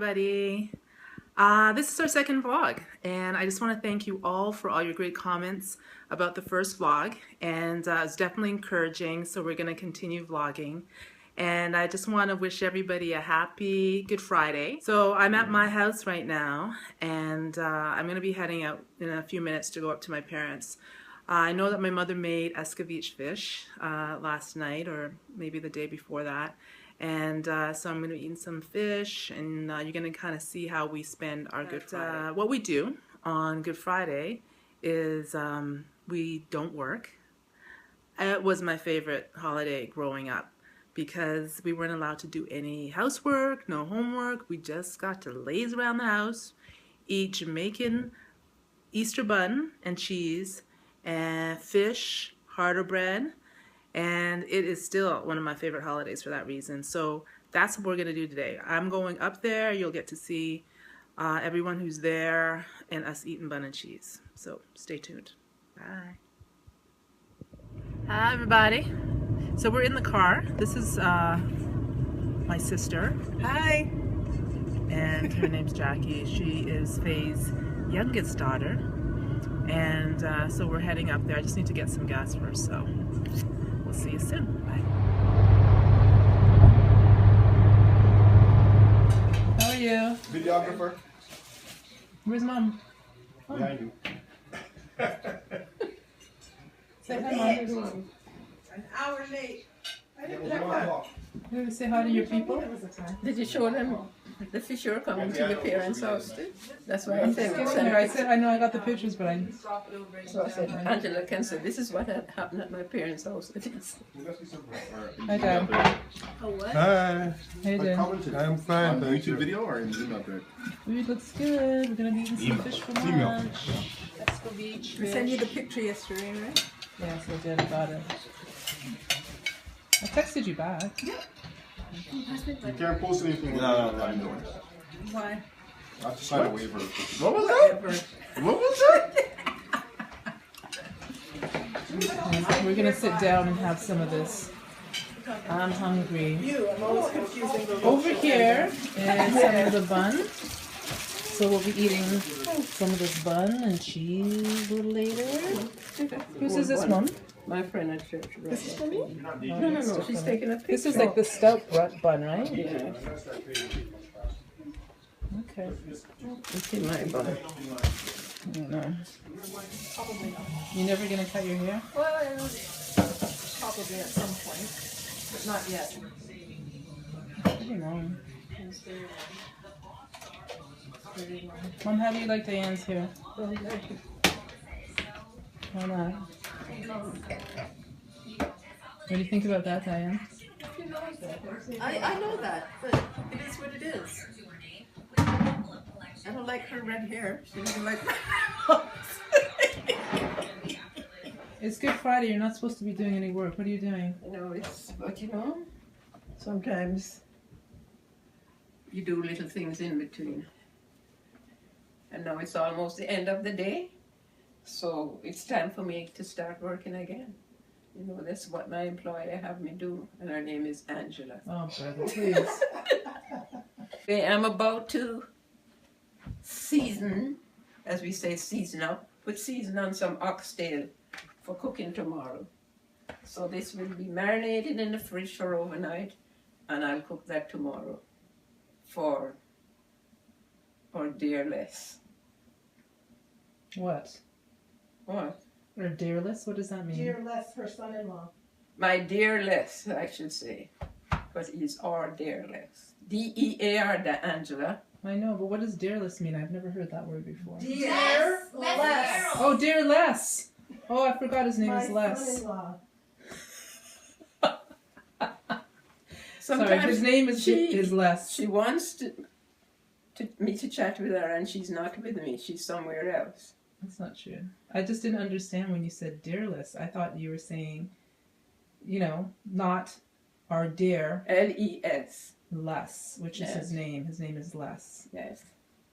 everybody. This is our second vlog, and I just want to thank you all for all your great comments about the first vlog, and it's definitely encouraging, so we're going to continue vlogging. And I just want to wish everybody a happy Good Friday. So I'm at my house right now, and I'm going to be heading out in a few minutes to go up to my parents. I know that my mother made escovitch fish last night, or maybe the day before that. And so I'm going to be eating some fish, and you're going to kind of see how we spend our Good Friday. What we do on Good Friday is we don't work. It was my favorite holiday growing up because we weren't allowed to do any housework, no homework. We just got to laze around the house, eat Jamaican Easter bun and cheese, and fish, harder bread. And it is still one of my favorite holidays for that reason. So that's what we're going to do today. I'm going up there. You'll get to see everyone who's there and us eating bun and cheese. So stay tuned. Bye. Hi, everybody. So we're in the car. This is my sister. Hi. And her name's Jackie. She is Fay's youngest daughter. And so we're heading up there. I just need to get some gas first, so we'll see you soon. Bye. How are you? Videographer. Where's Mom? Oh. Behind you. Say hi, Mom. An hour late. You say hi to your people? Did you show them the fish you're coming to the parents' house? That's why I said, I know I got the pictures, but I... So I said, Angela can say, this is what had happened at my parents' house. Hi, Dad. Oh, what? Hi. Hey, Dad. I'm fine. On the YouTube video or in email good? Food looks good. We're gonna be eating some fish for lunch. Escovitch I sent you fish. the picture yesterday, right? Yes, I did. I got it. I texted you back. You can't post anything. No, I'm doing it. Why? I have to sign a waiver. What was that? What was that? We're gonna sit down and have some of this. I'm hungry. I'm always confusing the Over here is some of the bun. So we'll be eating some of this bun and cheese a little later. Whose is this, Mom? My friend at church. This is for me? No. She's taking a picture. This is like the stout bun, right? Yeah. Okay. It's in my bun. I don't know. You're never gonna cut your hair? Well, probably at some point, but not yet. Pretty long. Mom, how do you like Diane's hair? Why not? What do you think about that, Diane? I know that, but it is what it is. I don't like her red hair. She doesn't like It's Good Friday. You're not supposed to be doing any work. What are you doing? But sometimes you do little things in between. And now it's almost the end of the day, so it's time for me to start working again. You know, that's what my employer have me do, and her name is Angela. Oh, brother, please. I'm about to season, as we say, season up, put season on some oxtail for cooking tomorrow. So this will be marinated in the fridge for overnight, and I'll cook that tomorrow for dear less. What? What? Or dearless? What does that mean? Dear Les, her son-in-law. My dear less, I should say. But it's our dear less. D-E-A-R, the Angela. I know, but what does dearless mean? I've never heard that word before. Dear Les. Oh, dear Les. Oh, I forgot his name is Les. Son-in-law. Sorry, his name is Les. She wants me to chat with her, and she's not with me. She's somewhere else. That's not true. I just didn't understand when you said dearless. I thought you were saying, you know, not our dear. L-E-S. Les, which is his name. His name is Les. Yes.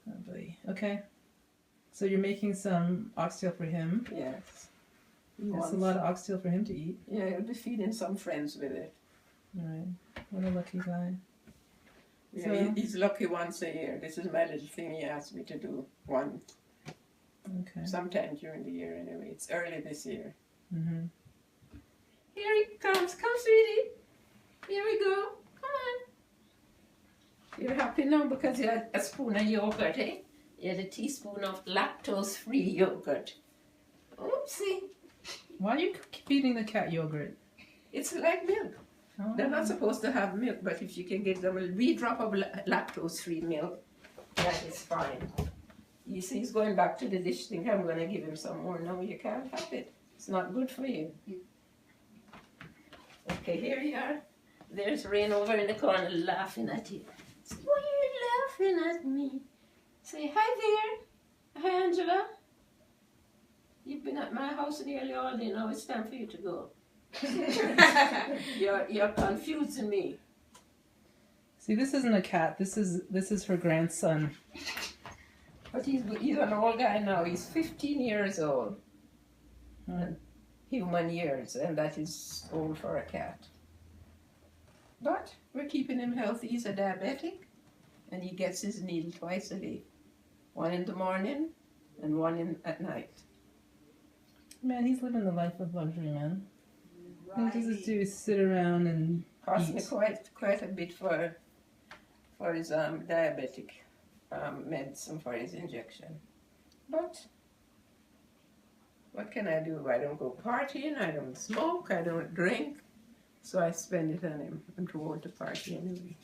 Oh, buddy. Okay. So you're making some oxtail for him. Yes. That's a lot of oxtail for him to eat. Yeah, I'll be feeding some friends with it. All right. What a lucky guy. Yeah, So- he's lucky once a year. This is my little thing he asked me to do Okay. sometime during the year anyway. It's early this year. Mm-hmm. Here he comes. Come, sweetie. Here we go. Come on. You're happy now because you had a spoon of yogurt, eh? You had a teaspoon of lactose-free yogurt. Oopsie. Why are you feeding the cat yogurt? It's like milk. Oh. They're not supposed to have milk, but if you can give them a wee drop of lactose-free milk, that is fine. You see, he's going back to the dish thing. I'm going to give him some more. No, you can't have it. It's not good for you. Okay, here you are. There's Rain over in the corner laughing at you. Say, why are you laughing at me? Say, hi there. Hi, Angela. You've been at my house nearly all day. Now it's time for you to go. You're confusing me. See, this isn't a cat. This is her grandson. But he's an old guy now. He's 15 years old. Human years, and that is old for a cat. But we're keeping him healthy. He's a diabetic, and he gets his needle twice a day. One in the morning and one at night. Man, he's living the life of luxury, man. All he does is sit around and Cost me eat. quite a bit for his diabetic medicine for his injection. But what can I do? I don't go partying, I don't smoke, I don't drink, so I spend it on him. I'm too old to party anyway.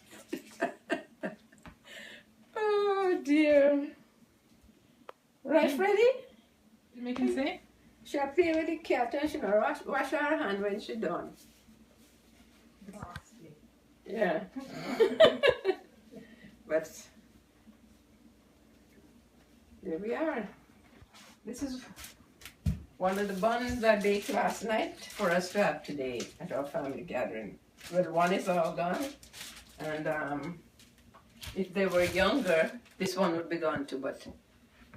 Oh dear. Right, Freddie? You make him say? She'll play with the cat and she'll wash her hand when she's done. Yeah. But there we are. This is one of the buns that I baked last night for us to have today at our family gathering. Well, one is all gone, and if they were younger, this one would be gone too, but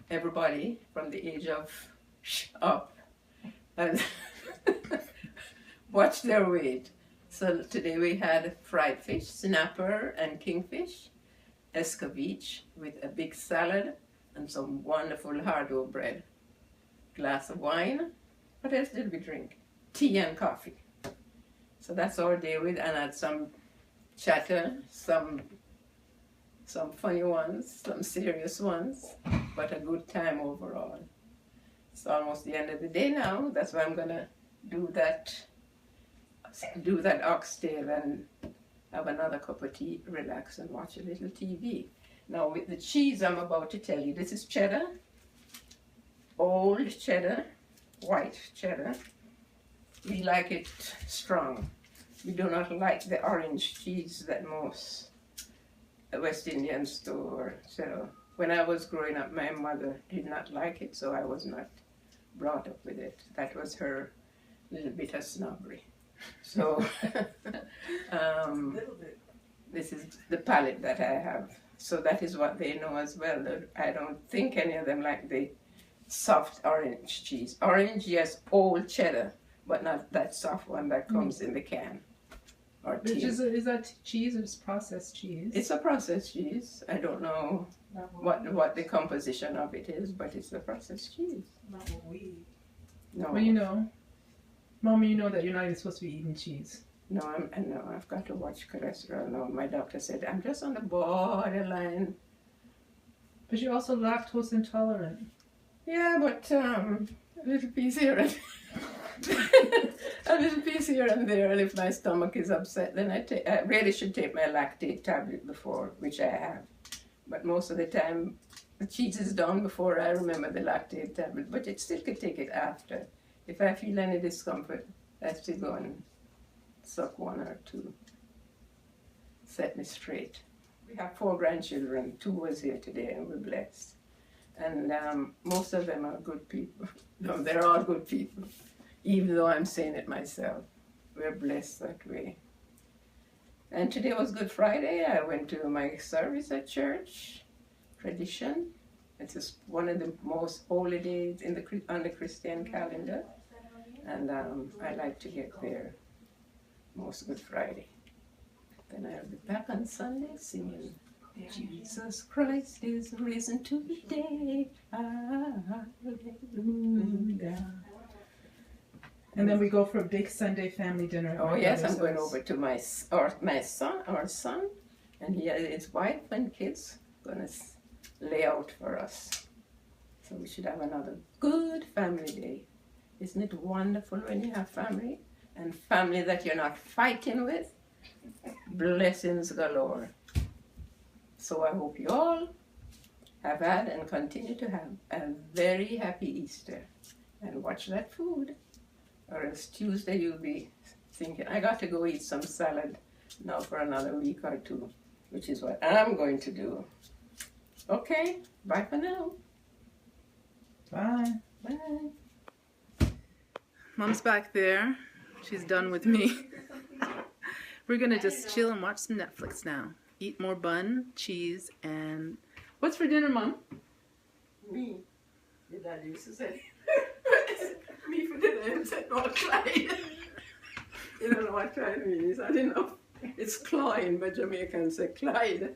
everybody from the age of up and watch their weight. So today we had fried fish, snapper and kingfish, escabeche with a big salad and some wonderful hard-dough bread. Glass of wine. What else did we drink? Tea and coffee. So that's our day with, and had some chatter, some funny ones, some serious ones, but a good time overall. It's almost the end of the day now. That's why I'm gonna do that oxtail and have another cup of tea, relax and watch a little TV. Now with the cheese I'm about to tell you, this is cheddar, old cheddar, white cheddar. We like it strong. We do not like the orange cheese that most West Indians do. So when I was growing up, my mother did not like it, so I was not brought up with it. That was her little bit of snobbery. So this is the palate that I have. So that is what they know as well. I don't think any of them like the soft orange cheese. Orange, yes, old cheddar, but not that soft one that comes in the can or tin. Is that cheese or just processed cheese? It's a processed cheese. I don't know what the composition of it is, but it's a processed cheese. Not what we eat. No, Well, you know, Mama, you know that you're not even supposed to be eating cheese. no, I've got to watch cholesterol now. My doctor said I'm just on the borderline. But you're also lactose intolerant. Yeah, but a little piece here and a little piece here and there, and if my stomach is upset, then I really should take my lactate tablet before, which I have. But most of the time, the cheese is done before I remember the lactate tablet, but it still could take it after. If I feel any discomfort, I still go and suck one or two. Set me straight. We have 4 grandchildren. 2 was here today, and we're blessed. And most of them are good people. No, they're all good people, even though I'm saying it myself. We're blessed that way. And today was Good Friday. I went to my service at church. Tradition. It's just one of the most holy days on the Christian calendar. And I like to get there most Good Friday. Then I'll be back on Sunday singing, Jesus Christ is risen today. Hallelujah. And then we go for a big Sunday family dinner. At Oh my yes, I'm brother's going house. over to our son, and he and his wife and kids gonna lay out for us. So we should have another good family day. Isn't it wonderful when you have family and family that you're not fighting with? Blessings galore. So I hope you all have had and continue to have a very happy Easter. And watch that food. Or else Tuesday you'll be thinking, I got to go eat some salad now for another week or two, which is what I'm going to do. Okay, bye for now. Bye. Bye. Mom's back there. She's done with me. We're gonna just chill and watch some Netflix now. Eat more bun, cheese, and what's for dinner, Mom? Me. Your dad used to say, me for dinner, and said, no, Clyde. You don't know what Clyde means. I didn't know. It's Clyde, but Jamaicans say Clyde.